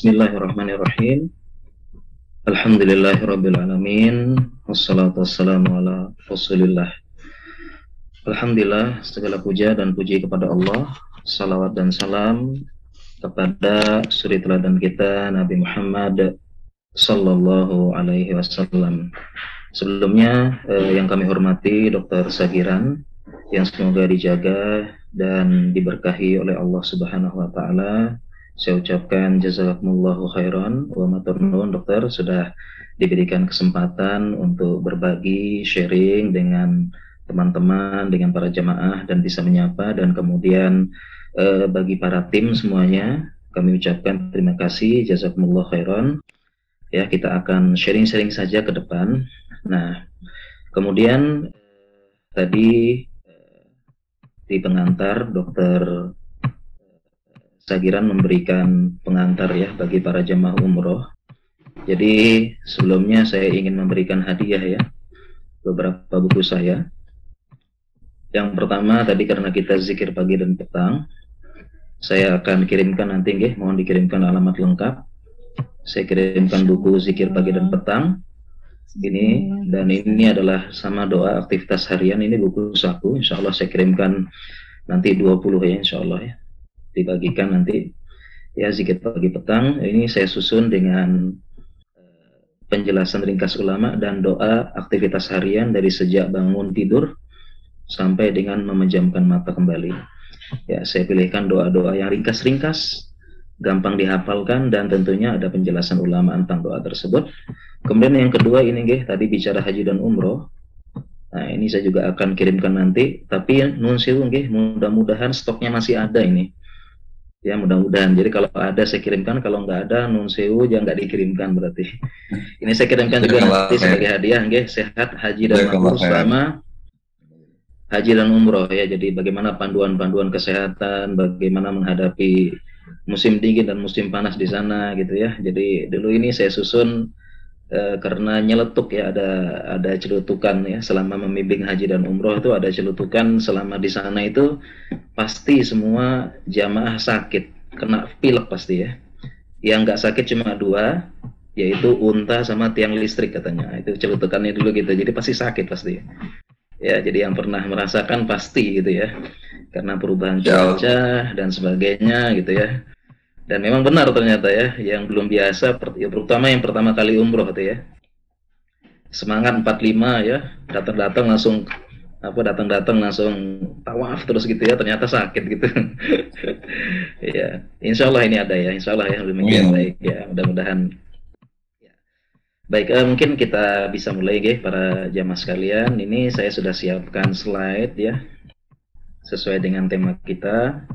Bismillahirrahmanirrahim. Alhamdulillahirrabbilalamin. Wassalatu wassalamu ala rasulillah. Alhamdulillah, segala puja dan puji kepada Allah. Salawat dan salam kepada suri teladan kita Nabi Muhammad sallallahu alaihi wasallam. Sebelumnya yang kami hormati Dr. Sagiran, yang semoga dijaga dan diberkahi oleh Allah Subhanahu wa taala. Saya ucapkan jazakumullahu khairan wa matur nuwun dokter, sudah diberikan kesempatan untuk berbagi, sharing dengan teman-teman, dengan para jamaah, dan bisa menyapa. Dan kemudian bagi para tim semuanya, kami ucapkan terima kasih, jazakumullahu khairan. Ya, kita akan sharing-sharing saja ke depan. Nah, kemudian tadi di pengantar dokter Sagiran memberikan pengantar ya bagi para jemaah umroh. Jadi sebelumnya saya ingin memberikan hadiah ya, beberapa buku saya. Yang pertama tadi karena kita zikir pagi dan petang, saya akan kirimkan nanti mohon dikirimkan alamat lengkap. Saya kirimkan buku zikir pagi dan petang ini, dan ini adalah sama doa aktivitas harian. Ini buku saku, insya Allah saya kirimkan nanti 20 ya, insya Allah ya, dibagikan nanti ya, zikir pagi petang. Ini saya susun dengan penjelasan ringkas ulama dan doa aktivitas harian dari sejak bangun tidur sampai dengan memejamkan mata kembali ya. Saya pilihkan doa-doa yang ringkas-ringkas, gampang dihafalkan, dan tentunya ada penjelasan ulama tentang doa tersebut. Kemudian yang kedua ini tadi bicara haji dan umroh. Nah ini saya juga akan kirimkan nanti, tapi nun sewu mudah-mudahan stoknya masih ada ini ya, mudah-mudahan. Jadi kalau ada saya kirimkan, kalau nggak ada nun sewu jangan nggak dikirimkan berarti. Ini saya kirimkan juga nanti sebagai hadiah sehat haji dan umroh selama haji dan umroh ya. Jadi bagaimana panduan-panduan kesehatan, bagaimana menghadapi musim dingin dan musim panas di sana gitu ya. Jadi dulu ini saya susun karena nyeletuk ya, ada celutukan ya, selama membimbing haji dan umroh itu ada celutukan selama di sana itu pasti semua jamaah sakit, kena pilek pasti ya. Yang nggak sakit cuma dua, yaitu unta sama tiang listrik katanya. Itu celutukannya dulu gitu. Jadi pasti sakit pasti. Ya, jadi yang pernah merasakan pasti gitu ya. Karena perubahan cuaca dan sebagainya gitu ya. Dan memang benar ternyata ya, yang belum biasa, terutama yang pertama kali umroh itu ya, semangat 45 ya, datang-datang langsung langsung tawaf terus gitu ya, ternyata sakit gitu. Ya, insya Allah ini ada ya, insya Allah ya, lebih baik ya, mudah-mudahan. Ya. Baik, mungkin kita bisa mulai para jamaah sekalian. Ini saya sudah siapkan slide ya, sesuai dengan tema kita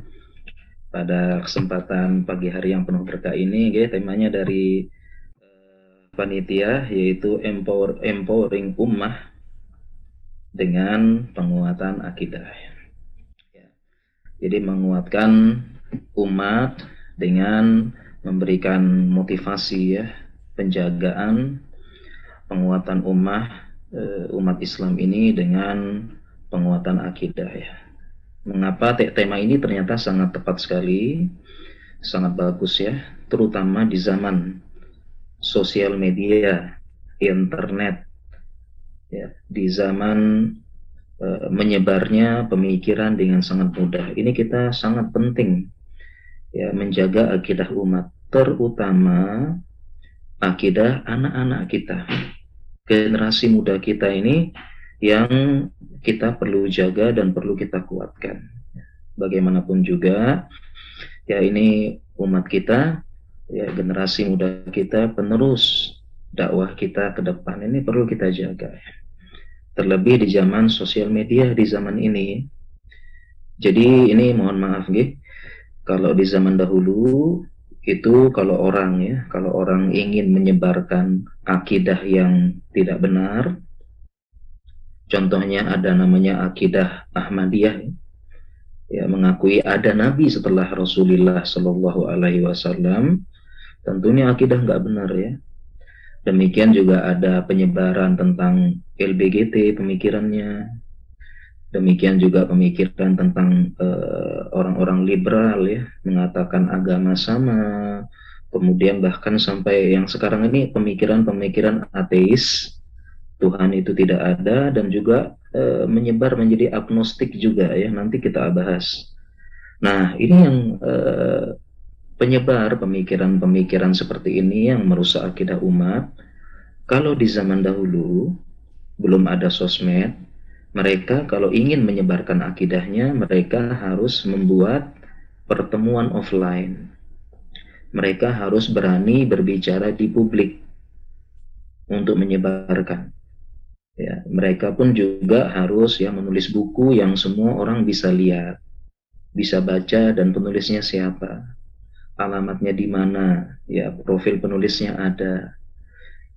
pada kesempatan pagi hari yang penuh berkah ini. Temanya dari panitia, yaitu empowering ummah dengan penguatan akidah ya. Jadi menguatkan umat dengan memberikan motivasi ya, penjagaan, penguatan umat Islam ini dengan penguatan akidah ya. Mengapa tema ini ternyata sangat tepat sekali, sangat bagus ya, terutama di zaman sosial media, internet, ya, di zaman menyebarnya pemikiran dengan sangat mudah. Ini kita sangat penting ya, menjaga akidah umat, terutama akidah anak-anak kita, generasi muda kita ini, yang kita perlu jaga dan perlu kita kuatkan. Bagaimanapun juga ya, ini umat kita ya, generasi muda kita, penerus dakwah kita ke depan, ini perlu kita jaga ya. Terlebih di zaman sosial media di zaman ini. Jadi ini mohon maaf kalau di zaman dahulu itu kalau orang ingin menyebarkan akidah yang tidak benar, contohnya ada namanya akidah Ahmadiyah ya, mengakui ada Nabi setelah Rasulullah Shallallahu Alaihi Wasallam, tentunya akidah nggak benar ya. Demikian juga ada penyebaran tentang LBGT pemikirannya, demikian juga pemikiran tentang orang-orang liberal ya, mengatakan agama sama, kemudian bahkan sampai yang sekarang ini pemikiran-pemikiran ateis, Tuhan itu tidak ada, dan juga menyebar menjadi agnostik juga ya, nanti kita bahas. Nah, ini yang penyebar pemikiran-pemikiran seperti ini yang merusak akidah umat. Kalau di zaman dahulu belum ada sosmed, mereka kalau ingin menyebarkan akidahnya, mereka harus membuat pertemuan offline. Mereka harus berani berbicara di publik untuk menyebarkan. Ya, mereka pun juga harus ya menulis buku yang semua orang bisa lihat, bisa baca, dan penulisnya siapa, alamatnya di mana, ya profil penulisnya ada.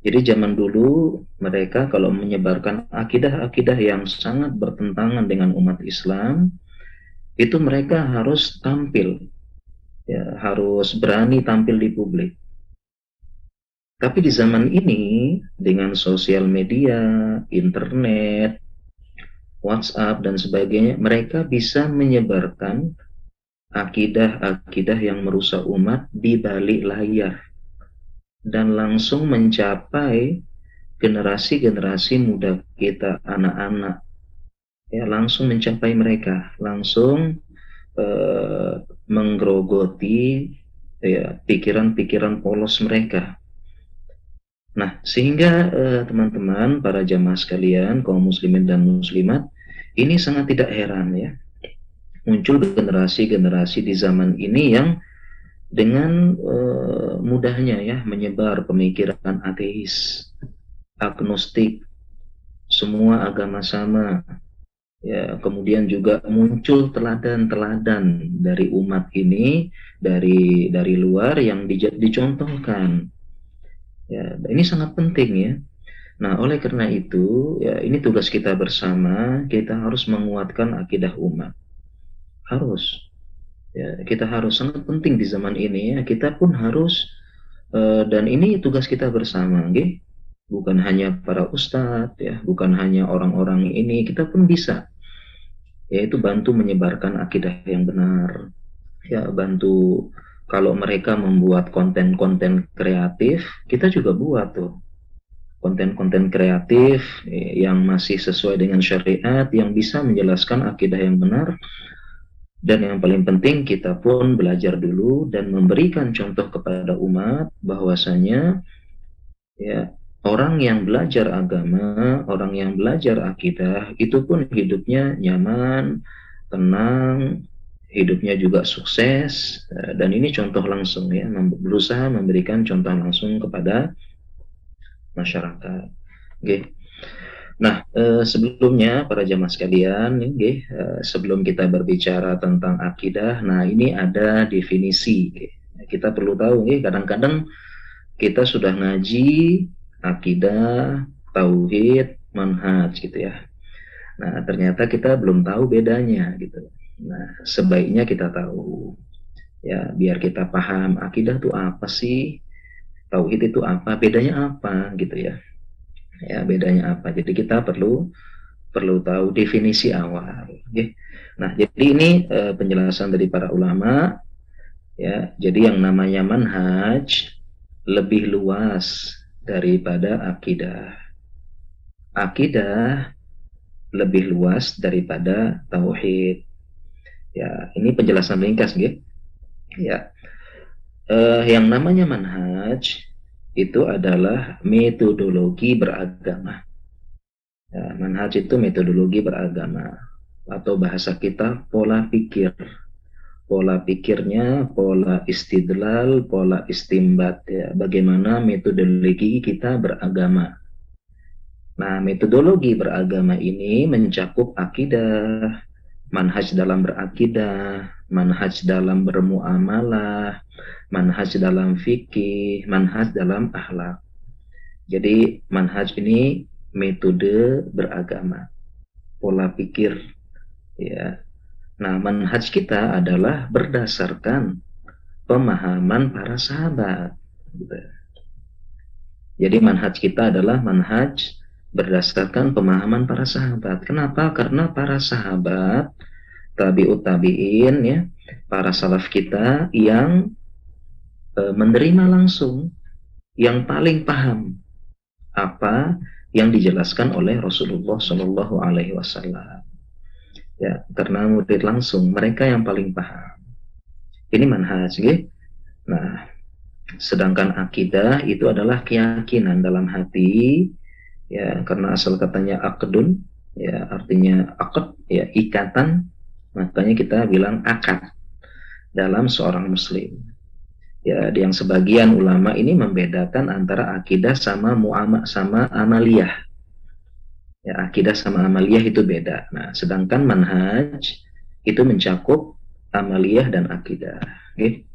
Jadi zaman dulu mereka kalau menyebarkan akidah-akidah yang sangat bertentangan dengan umat Islam, itu mereka harus tampil, ya harus berani tampil di publik. Tapi di zaman ini dengan sosial media, internet, WhatsApp dan sebagainya, mereka bisa menyebarkan akidah-akidah yang merusak umat di balik layar dan langsung mencapai generasi-generasi muda kita, anak-anak, ya langsung mencapai mereka, langsung menggerogoti ya pikiran-pikiran polos mereka. Nah, sehingga teman-teman, para jamaah sekalian, kaum muslimin dan muslimat, ini sangat tidak heran ya, muncul generasi-generasi di zaman ini yang dengan mudahnya ya menyebar pemikiran ateis, agnostik, semua agama sama. Ya, kemudian juga muncul teladan-teladan dari umat ini, dari luar yang dicontohkan. Ya, ini sangat penting ya. Nah, oleh karena itu, ya ini tugas kita bersama, kita harus menguatkan akidah umat. Harus. Ya, kita harus, sangat penting di zaman ini ya. Kita pun harus, dan ini tugas kita bersama, okay? Bukan hanya para ustadz ya, bukan hanya orang-orang ini, kita pun bisa, yaitu bantu menyebarkan akidah yang benar. Ya, bantu kalau mereka membuat konten-konten kreatif, kita juga buat tuh konten-konten kreatif yang masih sesuai dengan syariat, yang bisa menjelaskan akidah yang benar. Dan yang paling penting, kita pun belajar dulu dan memberikan contoh kepada umat bahwasanya ya orang yang belajar agama, orang yang belajar akidah itu pun hidupnya nyaman, tenang, hidupnya juga sukses. Dan ini contoh langsung ya, berusaha memberikan contoh langsung kepada masyarakat. Okay. Nah, sebelumnya para jamaah sekalian, sebelum kita berbicara tentang akidah, nah ini ada definisi. Kita perlu tahu, kadang-kadang kita sudah ngaji akidah, tauhid, manhaj gitu ya. Nah, ternyata kita belum tahu bedanya gitu. Nah, sebaiknya kita tahu. Ya, biar kita paham akidah itu apa sih, tauhid itu apa, bedanya apa gitu ya. Ya, bedanya apa. Jadi kita perlu tahu definisi awal. Okay. Nah, jadi ini penjelasan dari para ulama ya. Jadi yang namanya manhaj lebih luas daripada akidah. Akidah lebih luas daripada tauhid. Ya, ini penjelasan ringkas, gitu. Ya. Yang namanya manhaj itu adalah metodologi beragama. Ya, manhaj itu metodologi beragama, atau bahasa kita pola pikir. Pola pikirnya, pola istidlal, pola istimbat ya. Bagaimana metodologi kita beragama. Nah, metodologi beragama ini mencakup akidah, manhaj dalam berakidah, manhaj dalam bermuamalah, manhaj dalam fikih, manhaj dalam akhlak. Jadi manhaj ini metode beragama, pola pikir ya. Nah, manhaj kita adalah berdasarkan pemahaman para sahabat. Jadi manhaj kita adalah manhaj berdasarkan pemahaman para sahabat. Kenapa? Karena para sahabat, tabi'ut tabi'in ya, para salaf kita yang menerima langsung yang paling paham apa yang dijelaskan oleh Rasulullah Shallallahu Alaihi Wasallam. Ya, karena murid langsung mereka yang paling paham. Ini manhaj, gitu. Nah, sedangkan akidah itu adalah keyakinan dalam hati, ya, karena asal katanya akdun, ya, artinya akad, ya, ikatan, makanya kita bilang akad dalam seorang muslim. Ya, yang sebagian ulama ini membedakan antara akidah sama sama amaliyah. Ya, akidah sama amaliyah itu beda. Nah, sedangkan manhaj itu mencakup amaliyah dan akidah. Okay?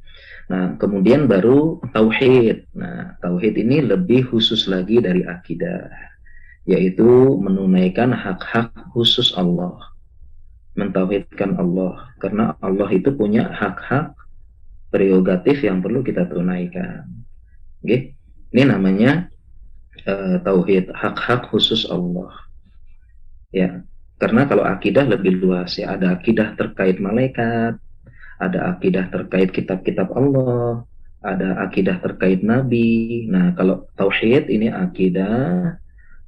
Nah, kemudian baru tauhid. Nah, tauhid ini lebih khusus lagi dari akidah, yaitu menunaikan hak-hak khusus Allah, mentauhidkan Allah, karena Allah itu punya hak-hak prerogatif yang perlu kita tunaikan. Okay? Ini namanya tauhid, hak-hak khusus Allah. Ya, karena kalau akidah lebih luas, ya, ada akidah terkait malaikat, ada akidah terkait kitab-kitab Allah, ada akidah terkait nabi. Nah, kalau tauhid ini akidah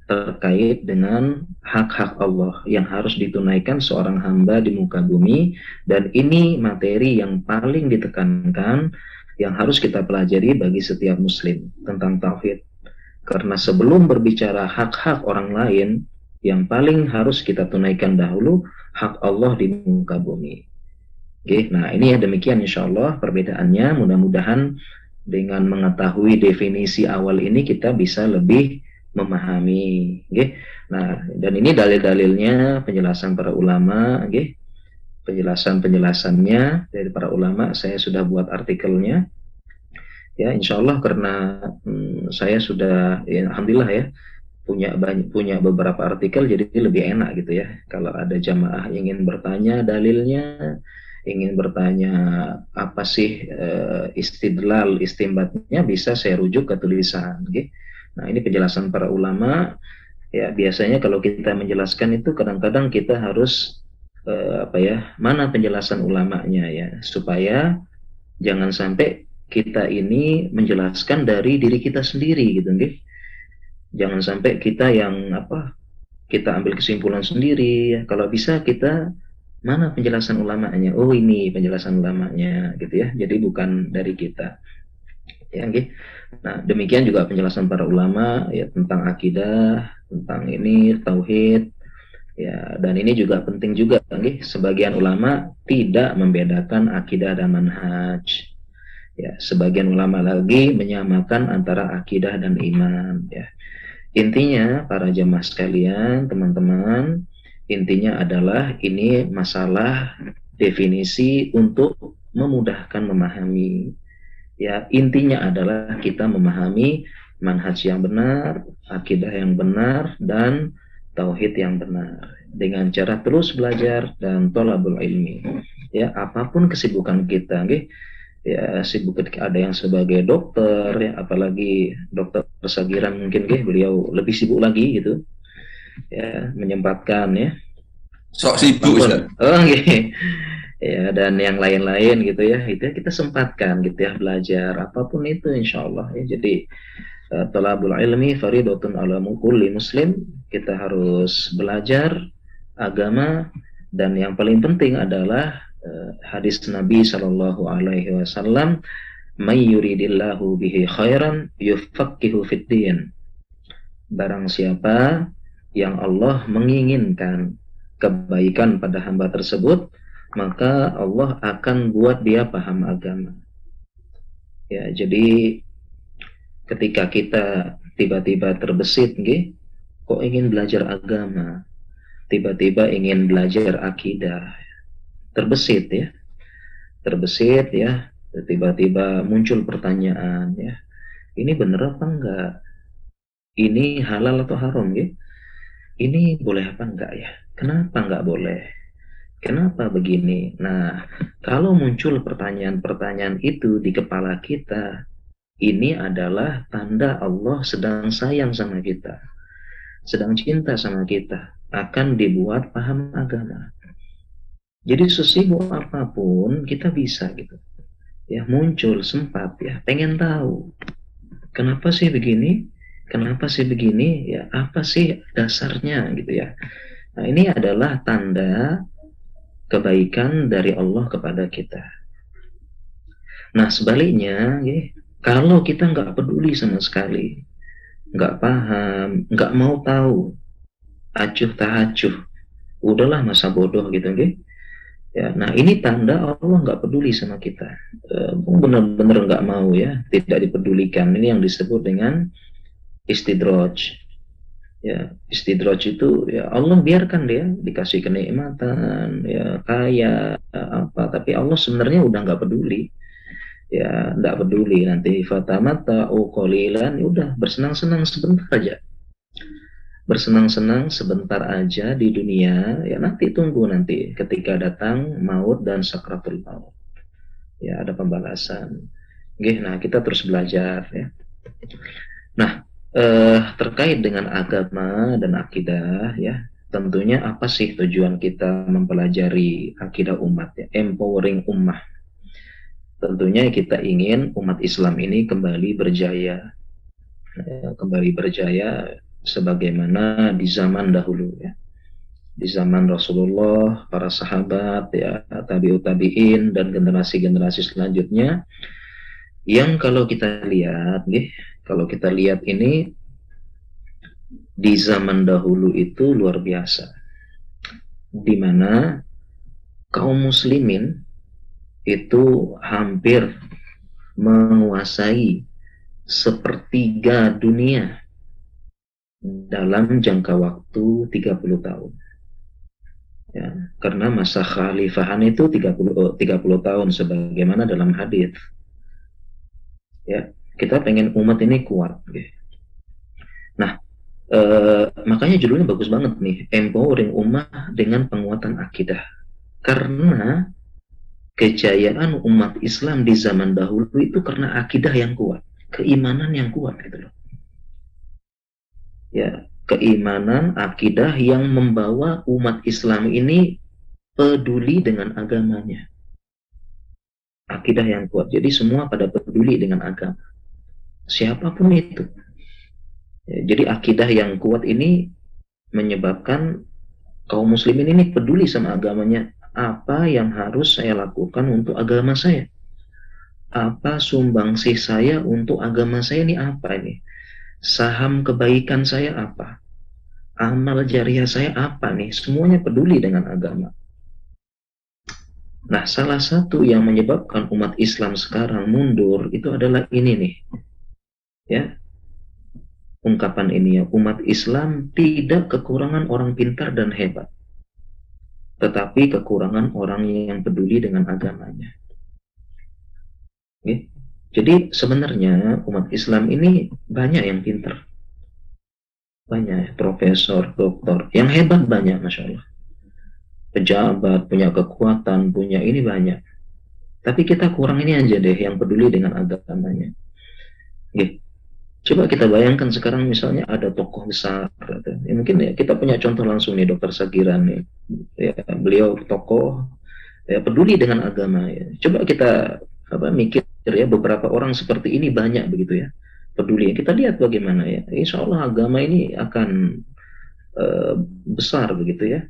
terkait dengan hak-hak Allah yang harus ditunaikan seorang hamba di muka bumi, dan ini materi yang paling ditekankan yang harus kita pelajari bagi setiap muslim tentang tauhid. Karena sebelum berbicara hak-hak orang lain, yang paling harus kita tunaikan dahulu hak Allah di muka bumi. Oke, nah ini ya demikian insya Allah perbedaannya. Mudah-mudahan dengan mengetahui definisi awal ini kita bisa lebih memahami. Oke, nah dan ini dalil-dalilnya, penjelasan para ulama. Oke, penjelasan-penjelasannya dari para ulama saya sudah buat artikelnya. Ya, insya Allah karena saya sudah, ya, alhamdulillah ya, punya beberapa artikel, jadi lebih enak gitu ya. Kalau ada jamaah ingin bertanya dalilnya, ingin bertanya apa sih istidlal, istimbatnya, bisa saya rujuk ke tulisan. Okay? Nah, ini penjelasan para ulama. Ya, biasanya kalau kita menjelaskan itu kadang-kadang kita harus mana penjelasan ulamanya ya, supaya jangan sampai kita ini menjelaskan dari diri kita sendiri gitu, okay? Jangan sampai kita yang kita ambil kesimpulan sendiri ya. Kalau bisa kita mana penjelasan ulamanya, oh ini penjelasan ulamanya gitu ya, jadi bukan dari kita ya. Okay? Nah, demikian juga penjelasan para ulama ya tentang akidah, tentang ini tauhid ya. Dan ini juga penting juga, okay? Sebagian ulama tidak membedakan akidah dan manhaj ya, sebagian ulama lagi menyamakan antara akidah dan iman ya. Intinya para jamaah sekalian, teman-teman, intinya adalah ini masalah definisi untuk memudahkan memahami. Ya, intinya adalah kita memahami manhaj yang benar, akidah yang benar, dan tauhid yang benar dengan cara terus belajar dan thalabul ilmi. Ya, apapun kesibukan kita, okay? Ya, sibuk ketika ada yang sebagai dokter ya, apalagi dokter Sagiran mungkin beliau lebih sibuk lagi gitu ya, menyempatkan ya sok sibuk ya, dan yang lain-lain gitu ya, itu kita sempatkan gitu ya, belajar apapun itu insya Allah ya. Jadi thalabul ilmi faridatun ala kulli muslim, kita harus belajar agama, dan yang paling penting adalah hadis Nabi Shallallahu Alaihi Wasallam, may yuridillahu bihi khairan yufaqihu fiddin. Barang siapa yang Allah menginginkan kebaikan pada hamba tersebut, maka Allah akan buat dia paham agama. Ya, jadi ketika kita tiba-tiba terbesit, kok ingin belajar agama, tiba-tiba ingin belajar akidah, terbesit ya, tiba-tiba muncul pertanyaan ya, ini bener apa enggak, ini halal atau haram ya, ini boleh apa enggak ya, kenapa enggak boleh, kenapa begini. Nah, kalau muncul pertanyaan-pertanyaan itu di kepala kita, ini adalah tanda Allah sedang sayang sama kita, sedang cinta sama kita, akan dibuat paham agama. Jadi sesibuk apapun kita bisa gitu. ya muncul sempat ya pengen tahu kenapa sih begini, kenapa sih begini, ya apa sih dasarnya gitu ya. Nah, ini adalah tanda kebaikan dari Allah kepada kita. Nah, sebaliknya, ya, kalau kita nggak peduli sama sekali, nggak paham, nggak mau tahu, acuh tak acuh, udahlah masa bodoh gitu, ya. Ya, nah ini tanda Allah nggak peduli sama kita, benar-benar nggak mau ya, tidak dipedulikan. Ini yang disebut dengan istidraj. Ya, istidraj itu ya Allah biarkan dia dikasih kenikmatan, ya kaya apa, tapi Allah sebenarnya udah nggak peduli. Ya nggak peduli, nanti fatamata qalilan, ya udah bersenang-senang sebentar aja, bersenang-senang sebentar aja di dunia, ya nanti tunggu nanti ketika datang maut dan sakratul maut, ya ada pembalasan. Oke, nah kita terus belajar ya. Nah, terkait dengan agama dan akidah ya, tentunya apa sih tujuan kita mempelajari akidah umat ya, empowering ummah. Tentunya kita ingin umat Islam ini kembali berjaya, kembali berjaya sebagaimana di zaman dahulu ya, di zaman Rasulullah, para sahabat ya, tabiut tabiin dan generasi-generasi selanjutnya, yang kalau kita lihat nih, kalau kita lihat ini di zaman dahulu itu luar biasa, di mana kaum muslimin itu hampir menguasai sepertiga dunia dalam jangka waktu 30 tahun. Ya, karena masa khalifahan itu 30 tahun sebagaimana dalam hadis. Ya, kita pengen umat ini kuat. Ya. Nah, makanya judulnya bagus banget nih, empowering ummah dengan penguatan akidah. Karena kejayaan umat Islam di zaman dahulu itu karena akidah yang kuat, keimanan yang kuat gitu loh. Ya, keimanan, akidah yang membawa umat Islam ini peduli dengan agamanya. Akidah yang kuat. Jadi semua pada peduli dengan agama. Siapapun itu. Ya, jadi akidah yang kuat ini menyebabkan kaum muslimin ini peduli sama agamanya. Apa yang harus saya lakukan untuk agama saya? Apa sumbangsih saya untuk agama saya ini apa ini? Saham kebaikan saya apa? Amal jariah saya apa nih? Semuanya peduli dengan agama. Nah, salah satu yang menyebabkan umat Islam sekarang mundur itu adalah ini nih. Ya, ungkapan ini ya, umat Islam tidak kekurangan orang pintar dan hebat, tetapi kekurangan orang yang peduli dengan agamanya. Oke? Jadi sebenarnya umat Islam ini banyak yang pintar, banyak profesor, doktor, yang hebat banyak, masya Allah. Pejabat, punya kekuatan, punya ini banyak. Tapi kita kurang ini aja deh, yang peduli dengan agamanya. Oke. Coba kita bayangkan sekarang misalnya ada tokoh besar, ya mungkin ya kita punya contoh langsung nih, Dokter Sagiran nih, ya, beliau tokoh ya peduli dengan agama ya. Coba kita mikir ya, beberapa orang seperti ini banyak begitu ya, peduli. Kita lihat bagaimana ya, insya Allah agama ini akan besar begitu ya.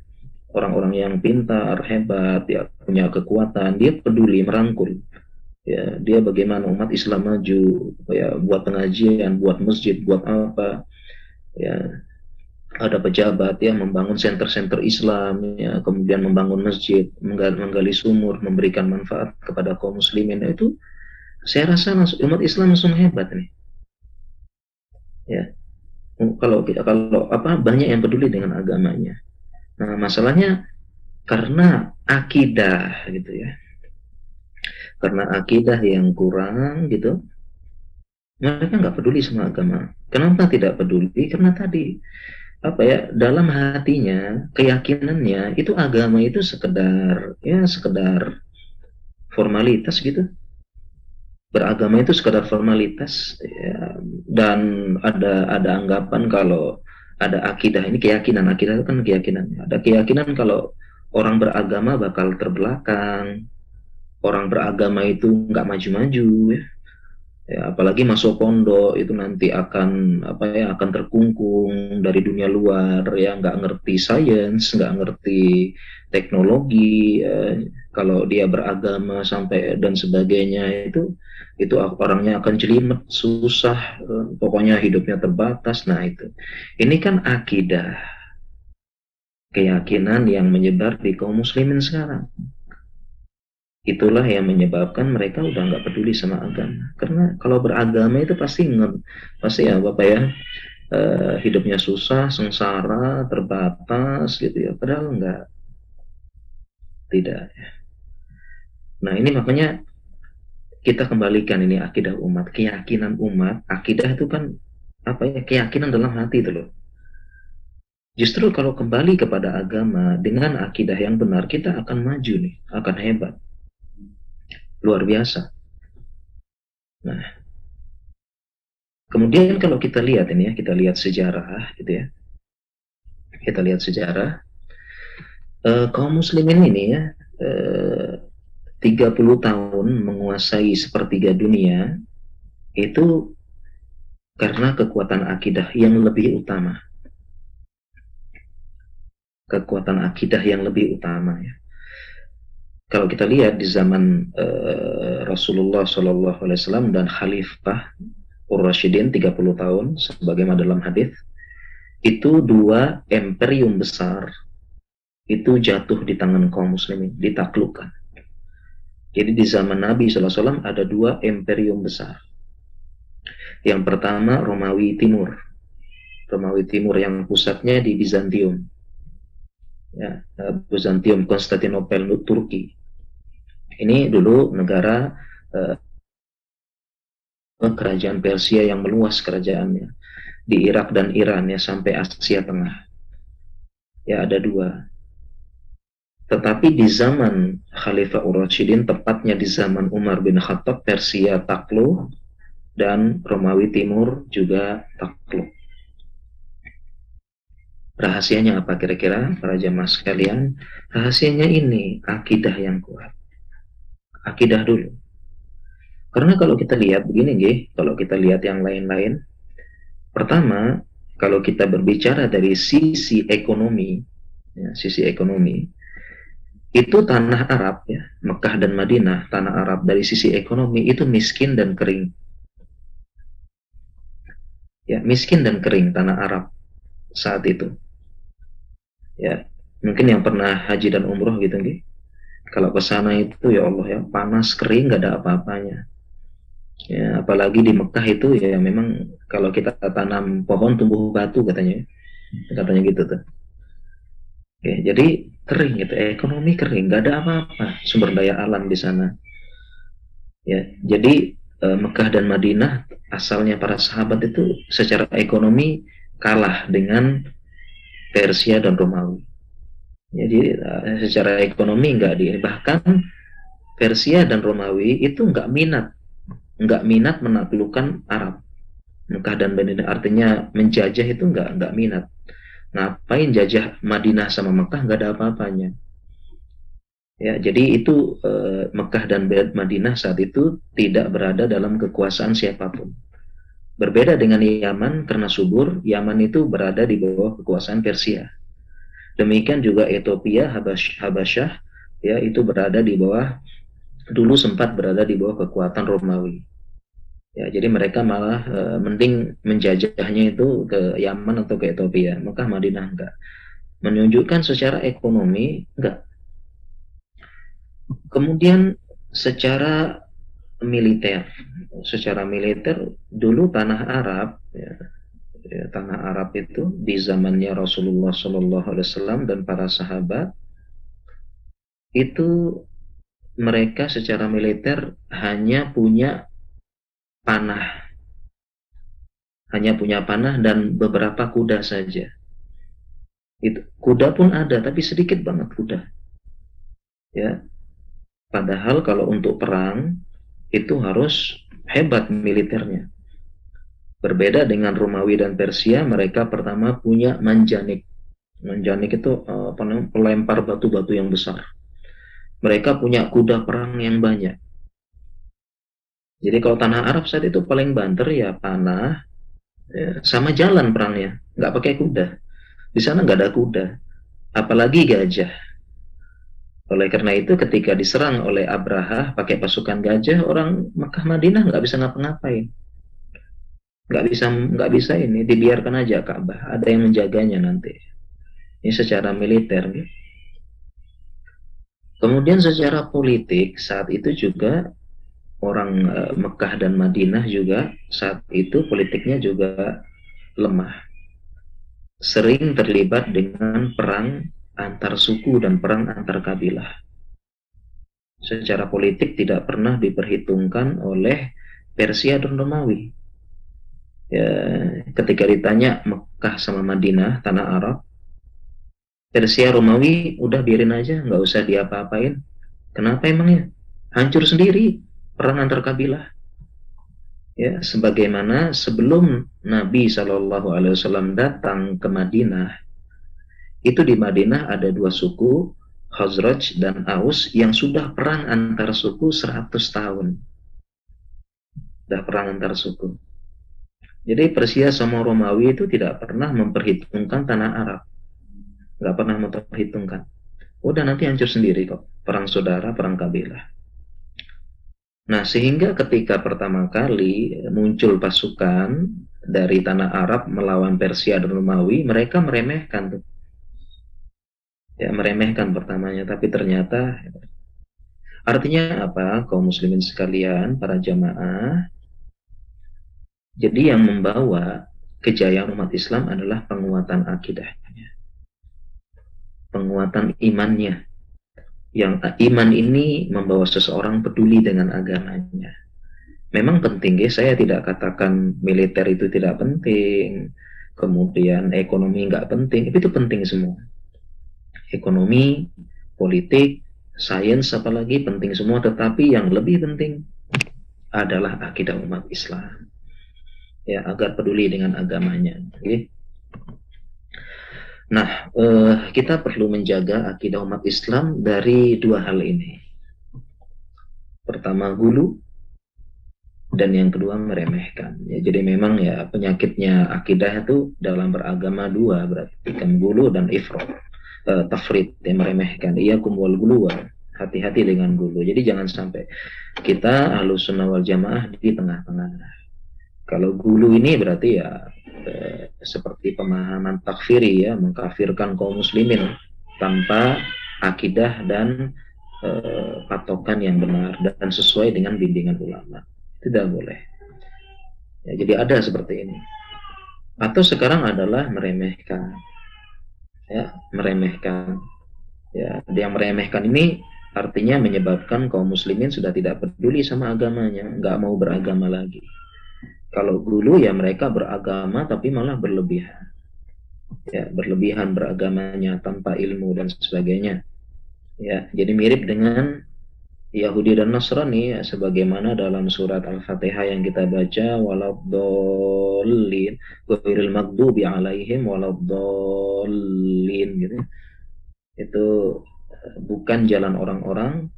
Orang-orang yang pintar, hebat, ya punya kekuatan, dia peduli merangkul. Ya, dia bagaimana umat Islam maju, ya buat pengajian, buat masjid, buat apa, ya ada pejabat ya membangun center-center Islam, ya kemudian membangun masjid, menggali sumur, memberikan manfaat kepada kaum muslimin. Nah, itu saya rasa umat Islam langsung hebat nih. Ya, kalau banyak yang peduli dengan agamanya. Nah, masalahnya karena akidah gitu ya. Karena akidah yang kurang gitu, mereka nggak peduli sama agama. Kenapa tidak peduli? Karena tadi dalam hatinya, keyakinannya itu agama itu sekedar formalitas gitu. Beragama itu sekedar formalitas ya, dan ada anggapan kalau ada akidah, ini keyakinan, akidah itu kan keyakinan. Ada keyakinan kalau orang beragama bakal terbelakang, orang beragama itu nggak maju-maju ya. Ya, apalagi masuk pondok itu nanti akan apa ya, akan terkungkung dari dunia luar ya, nggak ngerti sains, nggak ngerti teknologi ya. Kalau dia beragama sampai dan sebagainya itu orangnya akan jelimet, susah, pokoknya hidupnya terbatas. Nah itu, ini kan akidah, keyakinan yang menyebar di kaum muslimin sekarang. Itulah yang menyebabkan mereka udah nggak peduli sama agama. Karena kalau beragama itu pasti ya Bapak ya, hidupnya susah, sengsara, terbatas gitu ya. Padahal nggak, tidak. Nah ini makanya kita kembalikan ini akidah umat, keyakinan umat. Akidah itu kan apa ya, keyakinan dalam hati itu loh. Justru kalau kembali kepada agama dengan akidah yang benar, kita akan maju nih, akan hebat, luar biasa. Nah, kemudian kalau kita lihat ini ya, kita lihat sejarah gitu ya. Kita lihat sejarah, kaum muslimin ini ya, 30 tahun menguasai sepertiga dunia itu karena kekuatan akidah yang lebih utama. Kekuatan akidah yang lebih utama ya. Kalau kita lihat di zaman Rasulullah SAW dan Khalifah Ur-Rasyidin 30 tahun sebagaimana dalam hadis, itu dua imperium besar itu jatuh di tangan kaum muslimin, ditaklukkan. Jadi di zaman Nabi SAW ada dua imperium besar. Yang pertama Romawi Timur. Romawi Timur yang pusatnya di Bizantium. Ya, Bizantium, Konstantinopel, Turki. Ini dulu negara kerajaan Persia yang meluas kerajaannya di Irak dan Iran ya, sampai Asia Tengah. Ya ada dua. Tetapi di zaman Khalifah Ur-Rasyidin, tepatnya di zaman Umar bin Khattab, Persia takluk dan Romawi Timur juga takluk. Rahasianya apa kira-kira para jamaah sekalian? Rahasianya ini akidah yang kuat. Akidah dulu. Karena kalau kita lihat begini, kalau kita lihat yang lain-lain, pertama, kalau kita berbicara dari sisi ekonomi, ya, sisi ekonomi, itu tanah Arab, ya, Mekah dan Madinah, tanah Arab dari sisi ekonomi itu miskin dan kering. Ya, miskin dan kering tanah Arab saat itu. Ya, mungkin yang pernah haji dan umroh gitu, kalau ke sana itu ya Allah ya, panas, kering, nggak ada apa-apanya. Ya, apalagi di Mekah itu ya memang kalau kita tanam pohon tumbuh batu katanya gitu tuh. Ya, jadi kering gitu, ekonomi kering, nggak ada apa-apa, sumber daya alam di sana. Ya, jadi Mekah dan Madinah asalnya para sahabat itu secara ekonomi kalah dengan Persia dan Romawi. Jadi secara ekonomi nggak di, bahkan Persia dan Romawi itu nggak minat menaklukkan Arab. Mekah dan Madinah artinya menjajah itu nggak minat. Ngapain jajah Madinah sama Mekah, nggak ada apa-apanya. Ya, jadi itu Mekah dan Madinah saat itu tidak berada dalam kekuasaan siapapun. Berbeda dengan Yaman, karena subur, Yaman itu berada di bawah kekuasaan Persia. Demikian juga Ethiopia, Habasyah, ya itu berada di bawah, dulu sempat berada di bawah kekuatan Romawi. Ya, jadi mereka malah mending menjajahnya itu ke Yaman atau ke Ethiopia. Mekah, Madinah enggak. Menunjukkan secara ekonomi enggak. Kemudian secara militer dulu tanah Arab, tanah Arab itu di zamannya Rasulullah SAW dan para sahabat itu mereka secara militer hanya punya panah dan beberapa kuda saja. Kuda pun ada, tapi sedikit banget kuda. Ya, padahal kalau untuk perang itu harus hebat militernya. Berbeda dengan Romawi dan Persia, mereka pertama punya manjanik. Manjanik itu pelempar batu-batu yang besar. Mereka punya kuda perang yang banyak. Jadi kalau tanah Arab saat itu paling banter ya panah, ya, sama jalan perangnya, nggak pakai kuda. Di sana nggak ada kuda, apalagi gajah. Oleh karena itu ketika diserang oleh Abraha pakai pasukan gajah, orang Mekah Madinah nggak bisa ngapa-ngapain, nggak bisa ini, dibiarkan aja Ka'bah, ada yang menjaganya nanti. Ini secara militer. Kemudian secara politik saat itu juga orang Mekah dan Madinah juga saat itu politiknya juga lemah, sering terlibat dengan perang antar suku dan perang antar kabilah. Secara politik tidak pernah diperhitungkan oleh Persia dan Romawi. Ya, ketika ditanya Mekah sama Madinah, tanah Arab, Persia Romawi udah biarin aja, nggak usah diapa-apain. Kenapa emangnya? Hancur sendiri perang antar kabilah. Ya, sebagaimana sebelum Nabi Shallallahu Alaihi Wasallam datang ke Madinah, itu di Madinah ada dua suku, Khazraj dan Aus, yang sudah perang antar suku 100 tahun. Sudah perang antar suku. Jadi Persia sama Romawi itu tidak pernah memperhitungkan tanah Arab. Nggak pernah memperhitungkan. Udah nanti hancur sendiri kok. Perang saudara, perang kabilah. Nah, sehingga ketika pertama kali muncul pasukan dari tanah Arab melawan Persia dan Romawi, mereka meremehkan tuh. Ya, meremehkan pertamanya, tapi ternyata artinya apa? Kaum muslimin sekalian, para jamaah, jadi yang membawa kejayaan umat Islam adalah penguatan akidahnya, penguatan imannya. Yang iman ini membawa seseorang peduli dengan agamanya. Memang penting, ya, saya tidak katakan militer itu tidak penting, kemudian ekonomi nggak penting, itu penting semua. Ekonomi, politik, sains apalagi penting semua, tetapi yang lebih penting adalah akidah umat Islam. Ya, agar peduli dengan agamanya. Okay? Nah, kita perlu menjaga akidah umat Islam dari dua hal ini. Pertama, gulu, dan yang kedua meremehkan. Ya, jadi memang ya penyakitnya akidah itu dalam beragama dua, berarti kan gulu dan ifrat, tafrid, yang meremehkan. Iya kumwal gulu, hati-hati dengan gulu. Jadi jangan sampai kita ahlus sunnah wal jamaah di tengah-tengah. Kalau gulu ini berarti ya seperti pemahaman takfiri, ya, mengkafirkan kaum muslimin tanpa akidah dan patokan yang benar dan sesuai dengan bimbingan ulama. Tidak boleh. Ya, jadi ada seperti ini. Atau sekarang adalah meremehkan. Ya, meremehkan. Ya, yang meremehkan ini artinya menyebabkan kaum muslimin sudah tidak peduli sama agamanya, nggak mau beragama lagi. Kalau dulu ya mereka beragama tapi malah berlebihan. Ya, berlebihan beragamanya tanpa ilmu dan sebagainya. Ya, jadi mirip dengan Yahudi dan Nasrani, ya, sebagaimana dalam surat Al-Fatihah yang kita baca, waladhdallin ghairil maghdubi alaihim waladhdallin, gitu. Itu bukan jalan orang-orang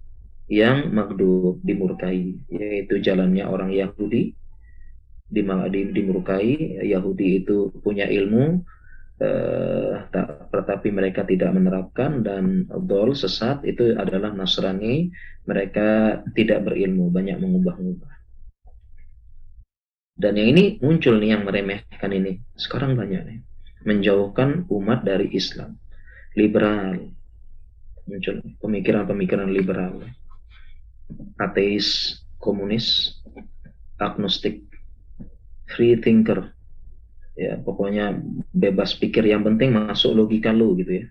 yang maghdub, dimurkai, yaitu jalannya orang Yahudi dimurkai. Yahudi itu punya ilmu, tetapi mereka tidak menerapkan, dan dol, sesat, itu adalah Nasrani, mereka tidak berilmu, banyak mengubah-ubah. Dan yang ini muncul nih, yang meremehkan ini sekarang banyak nih, menjauhkan umat dari Islam, liberal, muncul pemikiran-pemikiran liberal, ateis, komunis, agnostik, free thinker, ya pokoknya bebas pikir, yang penting masuk logika lu, gitu ya.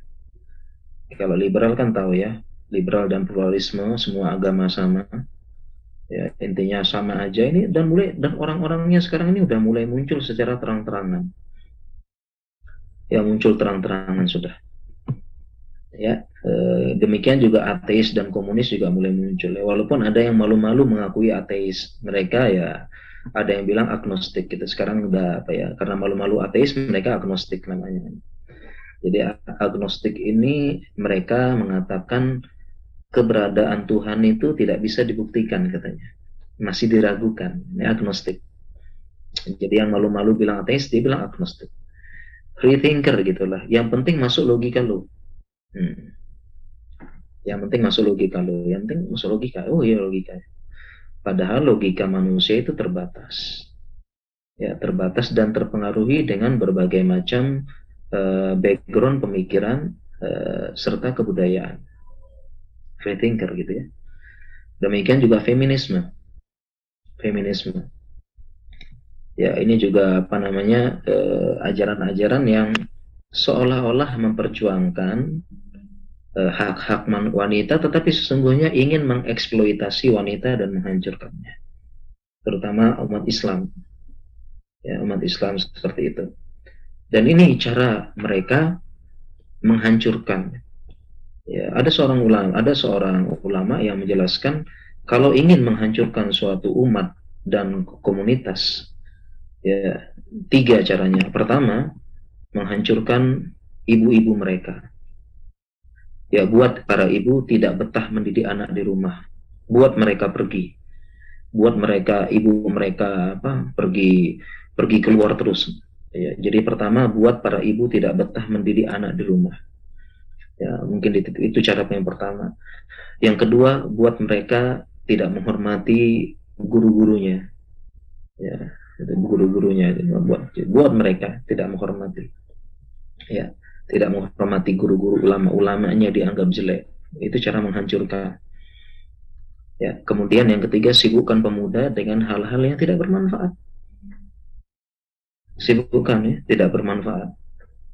Kalau liberal kan tahu ya, liberal dan pluralisme, semua agama sama, ya intinya sama aja ini. Dan orang-orangnya sekarang ini udah mulai muncul secara terang-terangan, ya, muncul terang-terangan sudah, ya. Demikian juga ateis dan komunis juga mulai muncul, ya. Walaupun ada yang malu-malu mengakui ateis, mereka ya ada yang bilang agnostik gitu. Sekarang udah apa ya, karena malu-malu ateis mereka agnostik namanya. Jadi agnostik ini mereka mengatakan keberadaan Tuhan itu tidak bisa dibuktikan katanya, masih diragukan. Ini agnostik. Jadi yang malu-malu bilang ateis, dia bilang agnostik. Free thinker gitulah. Yang penting masuk logika lo. Yang penting masuk logika lo. Yang penting masuk logika. Oh iya logika. Padahal logika manusia itu terbatas. Ya, terbatas dan terpengaruhi dengan berbagai macam background pemikiran serta kebudayaan. Free thinker gitu ya. Demikian juga feminisme. Ya, ini juga apa namanya ajaran-ajaran yang seolah-olah memperjuangkan hak-hak wanita, tetapi sesungguhnya ingin mengeksploitasi wanita dan menghancurkannya, terutama umat Islam. Ya, umat Islam seperti itu. Dan ini cara mereka menghancurkan. Ya, ada seorang ulama yang menjelaskan kalau ingin menghancurkan suatu umat dan komunitas, ya 3 caranya. Pertama, menghancurkan ibu-ibu mereka. Ya, buat para ibu tidak betah mendidik anak di rumah, buat mereka pergi, buat mereka ibu mereka pergi keluar terus. Ya, jadi pertama, buat para ibu tidak betah mendidik anak di rumah. Ya, mungkin itu cara yang pertama. Yang kedua, buat mereka tidak menghormati guru-gurunya. Ya, guru-gurunya buat mereka tidak menghormati. Ya, tidak menghormati guru-guru, ulama-ulamanya dianggap jelek. Itu cara menghancurkan. Ya, kemudian yang ketiga, sibukkan pemuda dengan hal-hal yang tidak bermanfaat. Sibukkan ya, tidak bermanfaat.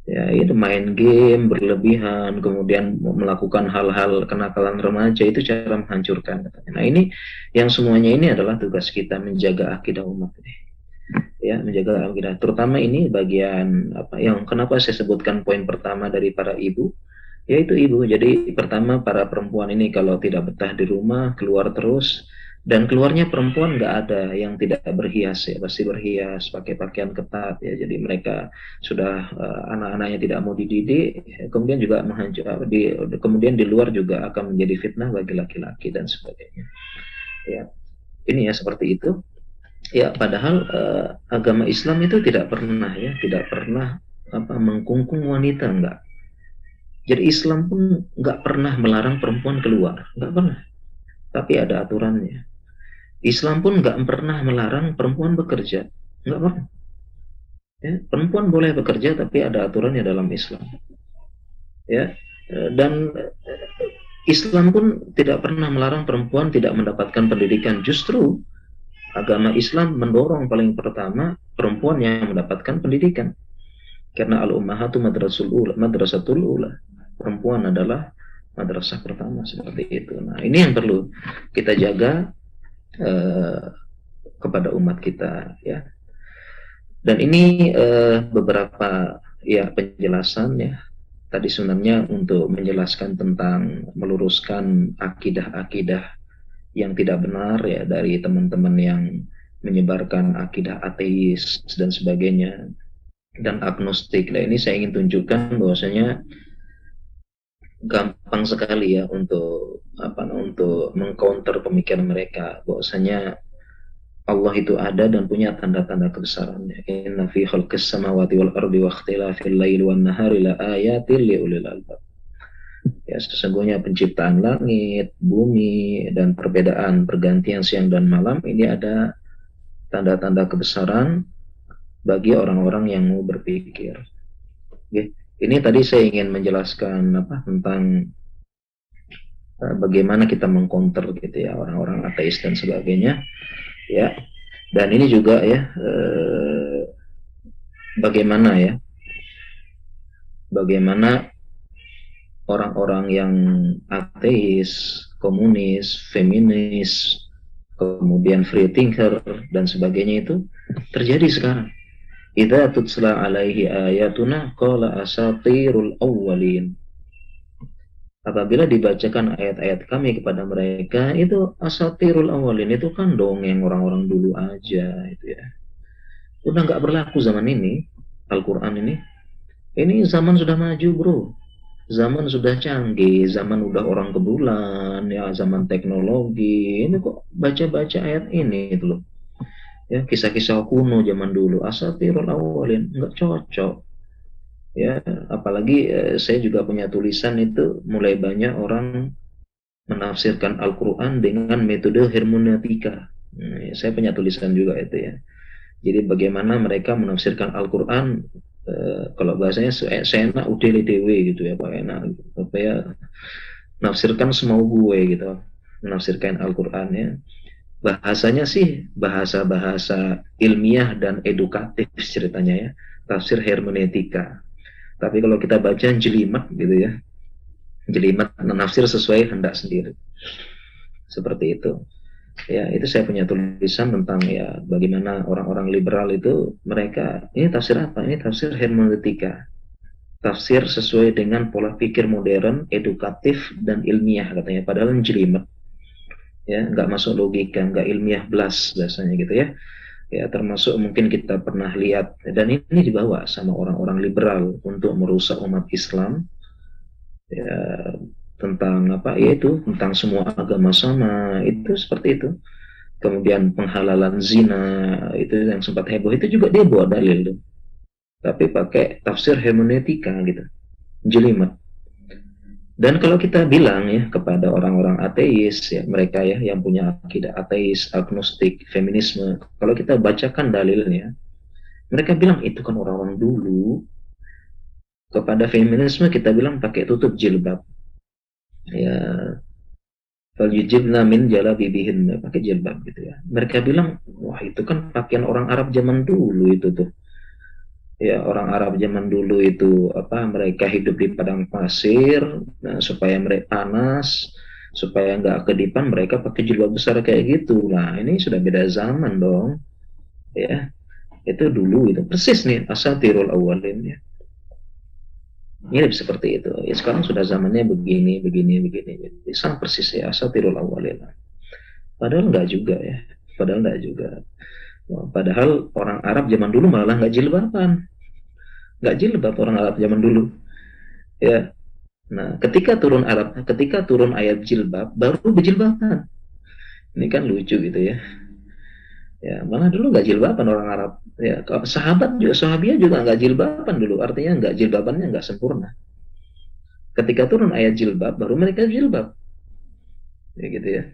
Ya, itu main game berlebihan, kemudian melakukan hal-hal kenakalan remaja, itu cara menghancurkan. Nah, ini yang semuanya ini adalah tugas kita menjaga akidah umat. Ya, menjaga akidah. Terutama ini bagian apa yang kenapa saya sebutkan poin pertama dari para ibu, yaitu ibu. Jadi pertama, para perempuan ini kalau tidak betah di rumah, keluar terus. Dan keluarnya perempuan nggak ada yang tidak berhias ya, pasti berhias, pakai pakaian ketat ya. Jadi mereka sudah anak-anaknya tidak mau dididik, kemudian juga kemudian di luar juga akan menjadi fitnah bagi laki-laki dan sebagainya. Ya, ini ya seperti itu. Ya, padahal agama Islam itu tidak pernah mengkungkung wanita, enggak. Jadi Islam pun nggak pernah melarang perempuan keluar, nggak pernah. Tapi ada aturannya. Islam pun nggak pernah melarang perempuan bekerja, nggak pernah. Ya, perempuan boleh bekerja, tapi ada aturannya dalam Islam. Ya, dan Islam pun tidak pernah melarang perempuan tidak mendapatkan pendidikan. Justru agama Islam mendorong paling pertama perempuan yang mendapatkan pendidikan. Karena al-ummahatu madrasatul ula. Perempuan adalah madrasah pertama, seperti itu. Nah, ini yang perlu kita jaga kepada umat kita ya. Dan ini beberapa ya penjelasan ya. Tadi sebenarnya untuk menjelaskan tentang meluruskan akidah-akidah yang tidak benar ya dari teman-teman yang menyebarkan akidah ateis dan sebagainya dan agnostik. Nah, ini saya ingin tunjukkan bahwasanya gampang sekali ya untuk mengcounter pemikiran mereka, bahwasanya Allah itu ada dan punya tanda-tanda kebesarannya. Inna fi khalqis samawati wal ardi wa ikhtilafil laili wan nahari la ayatil liulil albab. Ya, sesungguhnya penciptaan langit, bumi, dan perbedaan pergantian siang dan malam ini ada tanda-tanda kebesaran bagi orang-orang yang mau berpikir. Oke. Ini tadi saya ingin menjelaskan tentang bagaimana kita mengcounter gitu ya orang-orang ateis dan sebagainya ya. Dan ini juga ya bagaimana orang-orang yang ateis, komunis, feminis, kemudian free thinker dan sebagainya itu terjadi sekarang. Idza tutsla alaihi ayatuna qala asatirul awwalin. Apabila dibacakan ayat-ayat kami kepada mereka, itu asatirul awwalin, itu kan dongeng orang-orang dulu aja itu ya. Udah nggak berlaku zaman ini, Al-Quran ini. Ini zaman sudah maju, bro. Zaman sudah canggih, zaman udah orang ke bulan, ya zaman teknologi. Ini kok baca-baca ayat ini itu loh. Ya, kisah-kisah kuno zaman dulu, asatirul awalin, nggak cocok. Ya, apalagi saya juga punya tulisan itu mulai banyak orang menafsirkan Al-Quran dengan metode hermeneutika. Saya punya tulisan juga itu ya. Jadi bagaimana mereka menafsirkan Al-Quran, kalau bahasanya seenak udele dewe gitu ya Pak, enak apa ya, nafsirkan semau gue gitu, menafsirkan Al-Quran ya. Bahasanya sih bahasa-bahasa ilmiah dan edukatif ceritanya ya, tafsir hermeneutika. Tapi kalau kita baca jelimet gitu ya, jelimet menafsir sesuai hendak sendiri. Seperti itu. Ya, itu saya punya tulisan tentang ya bagaimana orang-orang liberal itu mereka ini tafsir apa? Ini tafsir hermeneutika. Tafsir sesuai dengan pola pikir modern, edukatif dan ilmiah katanya. Padahal jelimet ya, nggak masuk logika, nggak ilmiah belas biasanya gitu ya. Ya, termasuk mungkin kita pernah lihat dan ini dibawa sama orang-orang liberal untuk merusak umat Islam ya, tentang apa yaitu tentang semua agama sama, itu seperti itu. Kemudian penghalalan zina itu yang sempat heboh, itu juga dia bawa dalil tuh, tapi pakai tafsir hermeneutika gitu, jelimet. Dan kalau kita bilang ya kepada orang-orang ateis ya, mereka ya yang punya akidah ateis, agnostik, feminisme, kalau kita bacakan dalilnya, mereka bilang itu kan orang-orang dulu. Kepada feminisme kita bilang pakai tutup jilbab ya, falyujibna min jalabibihin, pakai jilbab gitu ya. Mereka bilang wah itu kan pakaian orang Arab zaman dulu itu tuh ya, orang Arab zaman dulu itu apa, mereka hidup di padang pasir, nah, supaya mereka panas, supaya nggak kedipan, mereka pakai jilbab besar kayak gitu. Nah ini sudah beda zaman dong ya, itu dulu itu persis nih asatirul awalin ya, mirip seperti itu ya. Sekarang sudah zamannya begini begini begini, jadi sama persis ya asatirul awalin. Padahal nggak juga ya, padahal nggak juga. Wah, padahal orang Arab zaman dulu malah nggak jilbaban, nggak jilbab orang Arab zaman dulu ya. Nah, ketika turun ayat jilbab, baru berjilbaban. Ini kan lucu gitu ya. Ya, malah dulu nggak jilbaban orang Arab. Ya, sahabat juga, sahabiah juga nggak jilbaban dulu. Artinya nggak, jilbabannya nggak sempurna. Ketika turun ayat jilbab, baru mereka jilbab. Ya gitu ya.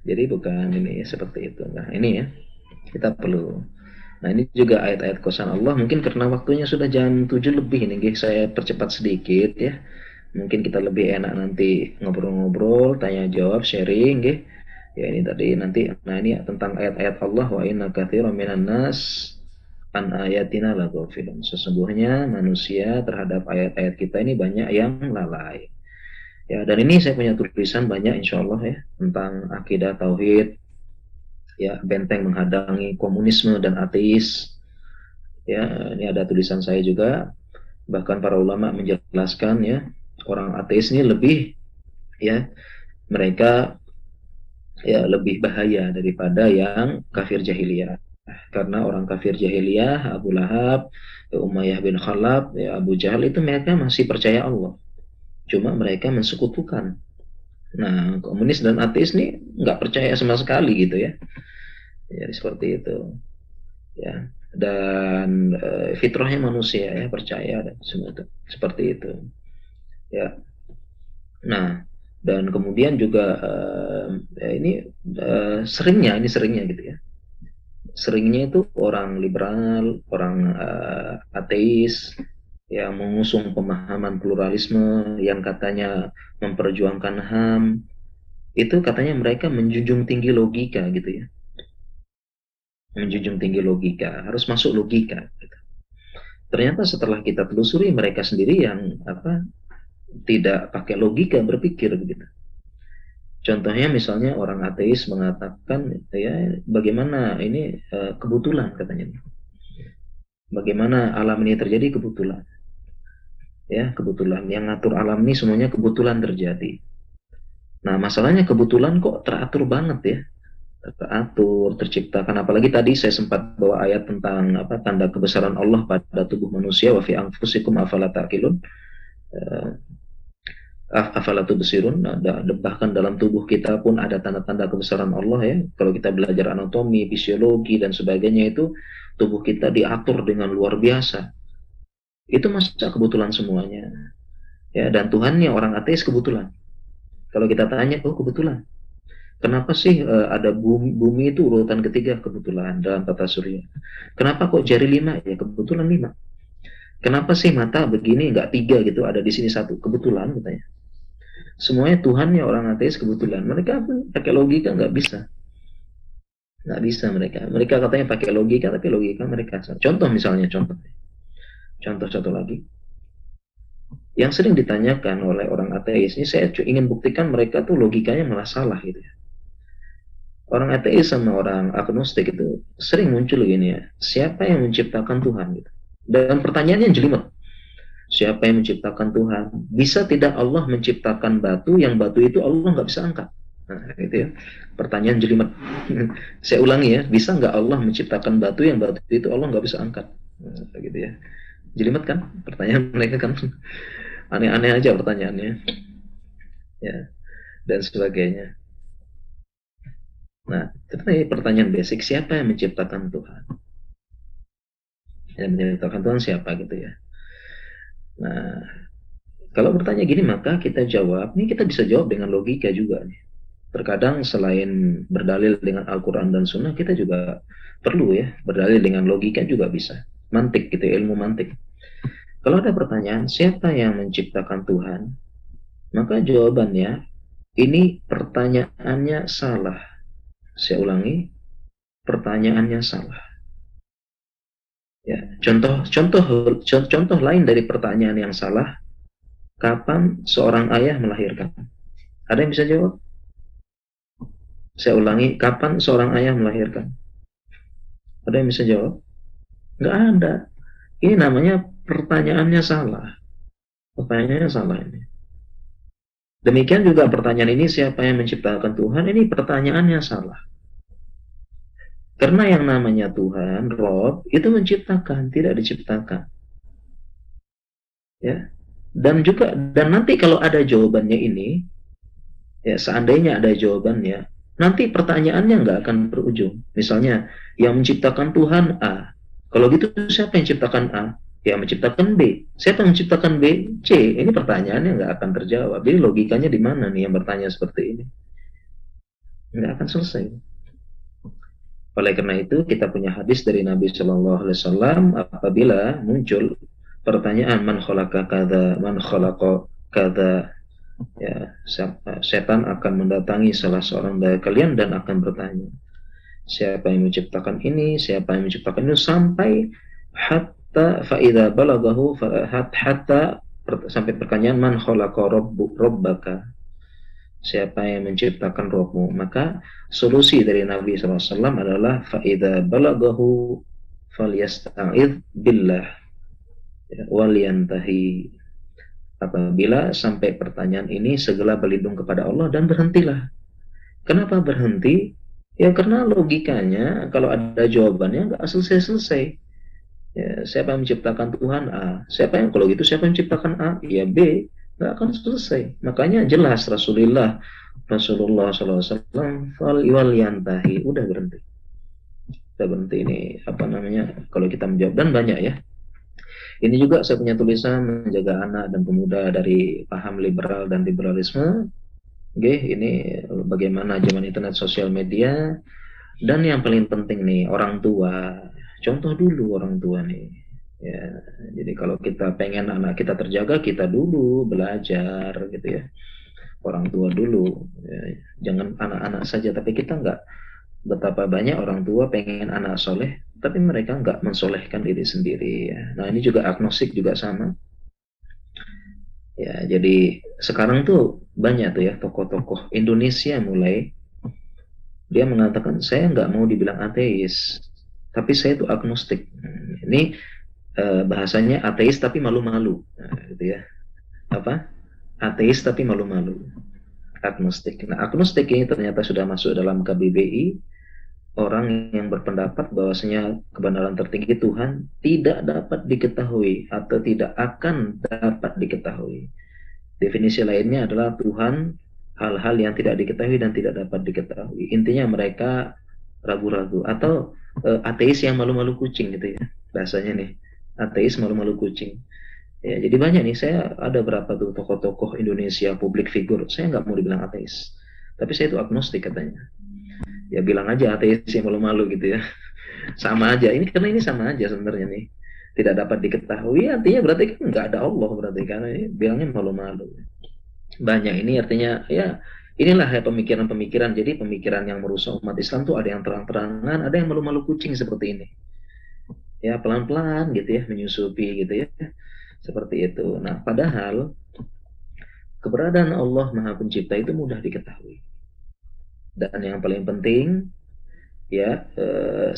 Jadi bukan ini seperti itu. Nah ini ya, kita perlu. Nah ini juga ayat-ayat kosan Allah. Mungkin karena waktunya sudah jam 7 lebih ini, saya percepat sedikit ya. Mungkin kita lebih enak nanti ngobrol-ngobrol, tanya jawab, sharing, gitu. Ya ini tadi nanti, nah ini tentang ayat-ayat Allah, wa inna katsiran minan nas an ayatina laghafilun. Sesungguhnya manusia terhadap ayat-ayat kita ini banyak yang lalai. Ya, dan ini saya punya tulisan banyak insya Allah ya tentang akidah tauhid, ya benteng menghadangi komunisme dan ateis. Ya, ini ada tulisan saya juga. Bahkan para ulama menjelaskan ya, orang ateis ini lebih ya, mereka ya lebih bahaya daripada yang kafir jahiliyah. Karena orang kafir jahiliyah, Abu Lahab, Umayyah bin Khalaf, ya Abu Jahal, itu mereka masih percaya Allah. Cuma mereka mensekutukan. Nah, komunis dan ateis nih nggak percaya sama sekali gitu ya. Jadi seperti itu. Ya. Dan fitrahnya manusia ya percaya dan semua itu. Seperti itu. Ya. Nah, dan kemudian juga ini seringnya gitu ya. Seringnya itu orang liberal, orang ateis yang mengusung pemahaman pluralisme yang katanya memperjuangkan HAM, itu katanya mereka menjunjung tinggi logika gitu ya. Menjunjung tinggi logika, harus masuk logika gitu. Ternyata setelah kita telusuri, mereka sendiri yang apa, tidak pakai logika berpikir begitu. Contohnya misalnya orang ateis mengatakan ya bagaimana ini kebetulan katanya. Bagaimana alam ini terjadi kebetulan. Ya, kebetulan yang ngatur alam ini semuanya kebetulan terjadi. Nah, masalahnya kebetulan kok teratur banget ya. Teratur, terciptakan, apalagi tadi saya sempat bawa ayat tentang apa, tanda kebesaran Allah pada tubuh manusia, wa fi anfusikum afala taqilun. Afala tubsirun, bahkan dalam tubuh kita pun ada tanda-tanda kebesaran Allah ya. Kalau kita belajar anatomi, fisiologi dan sebagainya, itu tubuh kita diatur dengan luar biasa. Itu masa kebetulan semuanya. Ya, dan Tuhannya orang ateis kebetulan. Kalau kita tanya, oh kebetulan. Kenapa sih ada bumi itu urutan ketiga, kebetulan dalam tata surya. Kenapa kok jari 5? Ya kebetulan 5. Kenapa sih mata begini nggak 3 gitu, ada di sini 1, kebetulan katanya. Semuanya Tuhan ya orang ateis kebetulan. Mereka pakai logika nggak bisa mereka. Mereka katanya pakai logika, tapi logika mereka. Contoh misalnya, contoh satu lagi. Yang sering ditanyakan oleh orang ateis ini, saya ingin buktikan mereka tuh logikanya malah salah gitu ya. Orang ateis sama orang agnostik itu sering muncul gini ya, siapa yang menciptakan Tuhan gitu. Dan pertanyaannya jelimet. Siapa yang menciptakan Tuhan? Bisa tidak Allah menciptakan batu yang batu itu Allah nggak bisa angkat? Nah, itu ya. Pertanyaan jelimet. Saya ulangi ya, bisa nggak Allah menciptakan batu yang batu itu Allah nggak bisa angkat? Nah, gitu ya. Jelimet kan? Pertanyaan mereka kan aneh-aneh aja pertanyaannya. Ya, dan sebagainya. Nah, itu pertanyaan basic, siapa yang menciptakan Tuhan? Yang menciptakan Tuhan siapa gitu ya. Nah, kalau bertanya gini, maka kita jawab, ini kita bisa jawab dengan logika juga nih. Terkadang selain berdalil dengan Al-Quran dan Sunnah, kita juga perlu ya, berdalil dengan logika juga bisa. Mantik gitu, ilmu mantik. Kalau ada pertanyaan, siapa yang menciptakan Tuhan? Maka jawabannya, ini pertanyaannya salah. Saya ulangi, pertanyaannya salah. Ya, contoh lain dari pertanyaan yang salah, kapan seorang ayah melahirkan? Ada yang bisa jawab? Saya ulangi, kapan seorang ayah melahirkan? Ada yang bisa jawab? Nggak ada. Ini namanya pertanyaannya salah. Pertanyaannya salah ini. Demikian juga pertanyaan ini, siapa yang menciptakan Tuhan? Ini pertanyaannya salah. Karena yang namanya Tuhan, Rob, itu menciptakan, tidak diciptakan. Ya. Dan nanti kalau ada jawabannya ini, ya seandainya ada jawabannya, nanti pertanyaannya nggak akan berujung. Misalnya, yang menciptakan Tuhan A. Kalau gitu siapa yang menciptakan A? Yang menciptakan B. Siapa yang menciptakan B? C. Ini pertanyaannya nggak akan terjawab. Jadi logikanya di mana nih yang bertanya seperti ini? Nggak akan selesai. Oleh karena itu kita punya hadis dari Nabi Shallallahu Alaihi Wasallam, apabila muncul pertanyaan man khalaqa kada, man khalaqa kada, ya, setan akan mendatangi salah seorang dari kalian dan akan bertanya, siapa yang menciptakan ini, siapa yang menciptakan itu, sampai hatta faida balagahu hatta sampai pertanyaan man khalaqa rabbaka, siapa yang menciptakan rohmu. Maka solusi dari Nabi SAW adalah faida balagahu falyasta'idz billah waliyantahi. Apabila sampai pertanyaan ini, segera berlindung kepada Allah dan berhentilah. Kenapa berhenti? Ya karena logikanya kalau ada jawabannya nggak selesai-selesai. Ya, siapa yang menciptakan Tuhan? A. Siapa yang, kalau gitu siapa yang menciptakan A? Ya B. Nggak akan selesai. Makanya jelas Rasulullah SAW wal yantahi, udah berhenti. Udah berhenti ini apa namanya? Kalau kita menjawab, dan banyak ya. Ini juga saya punya tulisan menjaga anak dan pemuda dari paham liberal dan liberalisme. Oke, ini bagaimana zaman internet, sosial media, dan yang paling penting nih orang tua. Contoh dulu orang tua nih. Ya, jadi kalau kita pengen anak kita terjaga, kita dulu belajar gitu ya. Orang tua dulu. Ya, jangan anak-anak saja, tapi kita nggak. Betapa banyak orang tua pengen anak soleh, tapi mereka nggak mensolehkan diri sendiri. Ya. Nah ini juga agnostik juga sama. Ya, jadi sekarang tuh banyak tuh ya tokoh-tokoh Indonesia mulai dia mengatakan saya nggak mau dibilang ateis, tapi saya tuh agnostik. Ini bahasanya ateis tapi malu-malu, nah, gitu ya. Apa? Ateis tapi malu-malu. Agnostik. Nah, agnostik ini ternyata sudah masuk dalam KBBI. orang yang berpendapat bahwasanya kebenaran tertinggi Tuhan tidak dapat diketahui atau tidak akan dapat diketahui. Definisi lainnya adalah Tuhan hal-hal yang tidak diketahui dan tidak dapat diketahui. Intinya mereka ragu-ragu atau ateis yang malu-malu kucing gitu ya bahasanya nih. Ateis malu-malu kucing. Ya, jadi banyak nih, saya ada berapa tuh tokoh-tokoh Indonesia, public figure, saya nggak mau dibilang ateis. Tapi saya itu agnostik katanya. Ya bilang aja ateis yang malu-malu gitu ya. Sama aja, ini karena ini sama aja sebenarnya nih. Tidak dapat diketahui, artinya berarti kan nggak ada Allah berarti, karena ini bilangnya malu-malu. Banyak ini artinya ya inilah ya pemikiran-pemikiran. Jadi pemikiran yang merusak umat Islam tuh ada yang terang-terangan, ada yang malu-malu kucing seperti ini. Ya pelan-pelan gitu ya, menyusupi gitu ya. Seperti itu. Nah, padahal keberadaan Allah Maha Pencipta itu mudah diketahui. Dan yang paling penting ya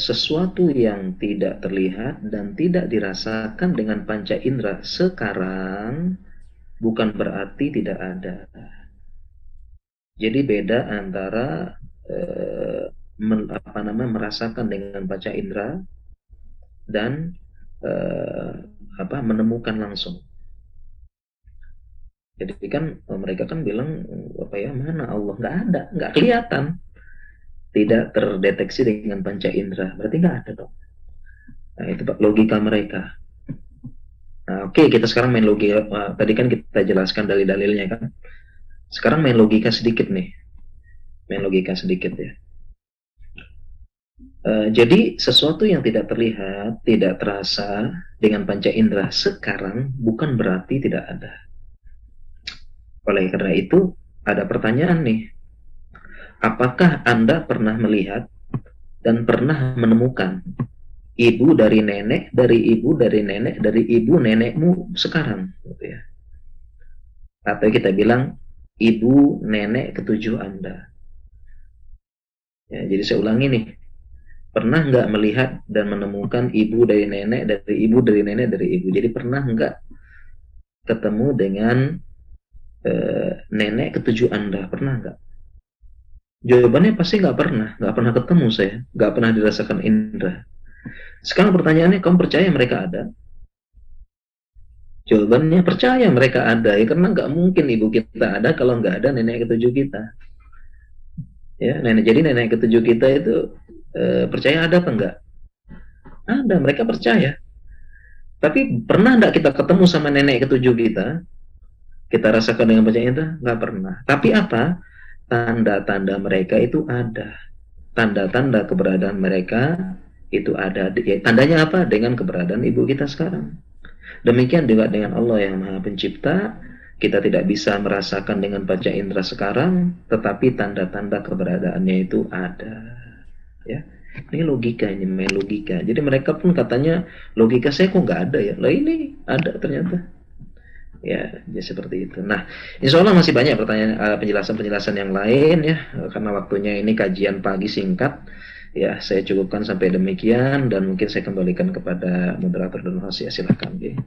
sesuatu yang tidak terlihat dan tidak dirasakan dengan panca indera sekarang bukan berarti tidak ada. Jadi beda antara merasakan dengan panca indera dan menemukan langsung. Jadi kan mereka kan bilang apa ya, mana Allah, nggak ada, nggak kelihatan, tidak terdeteksi dengan panca indera, berarti nggak ada dong. Nah itu Pak logika mereka. Nah, oke, kita sekarang main logika. Tadi kan kita jelaskan dalil-dalilnya kan. Sekarang main logika sedikit nih, main logika sedikit ya. Jadi sesuatu yang tidak terlihat, tidak terasa dengan panca indera sekarang bukan berarti tidak ada. Oleh karena itu ada pertanyaan nih, apakah Anda pernah melihat dan pernah menemukan ibu dari nenek, dari ibu dari nenek, dari ibu nenekmu sekarang gitu ya? Atau kita bilang ibu nenek ketujuh Anda. Ya, jadi saya ulangi nih, pernah nggak melihat dan menemukan ibu dari nenek, dari ibu dari nenek, dari ibu? Jadi pernah nggak ketemu dengan nenek ketujuh Anda? Pernah nggak? Jawabannya pasti nggak pernah ketemu saya, nggak pernah dirasakan indera. Sekarang pertanyaannya, kamu percaya mereka ada? Jawabannya percaya mereka ada, ya karena nggak mungkin ibu kita ada kalau nggak ada nenek ketujuh kita. Ya, jadi nenek ketujuh kita itu percaya ada apa enggak? Ada, mereka percaya. Tapi pernah enggak kita ketemu sama nenek ketujuh kita? Kita rasakan dengan percaya itu? Nggak pernah. Tapi apa? Tanda-tanda mereka itu ada. Tanda-tanda keberadaan mereka itu ada. Tandanya apa? Dengan keberadaan ibu kita sekarang. Demikian juga dengan Allah yang Maha Pencipta. Kita tidak bisa merasakan dengan panca indera sekarang, tetapi tanda-tanda keberadaannya itu ada. Ya, ini logika, ini main logika. Jadi mereka pun katanya logika saya kok nggak ada ya. Lah ini ada ternyata. Ya, jadi seperti itu. Nah, insya Allah masih banyak pertanyaan, penjelasan-penjelasan yang lain ya. Karena waktunya ini kajian pagi singkat. Ya, saya cukupkan sampai demikian dan mungkin saya kembalikan kepada moderator dan host ya. Silahkan. Ya.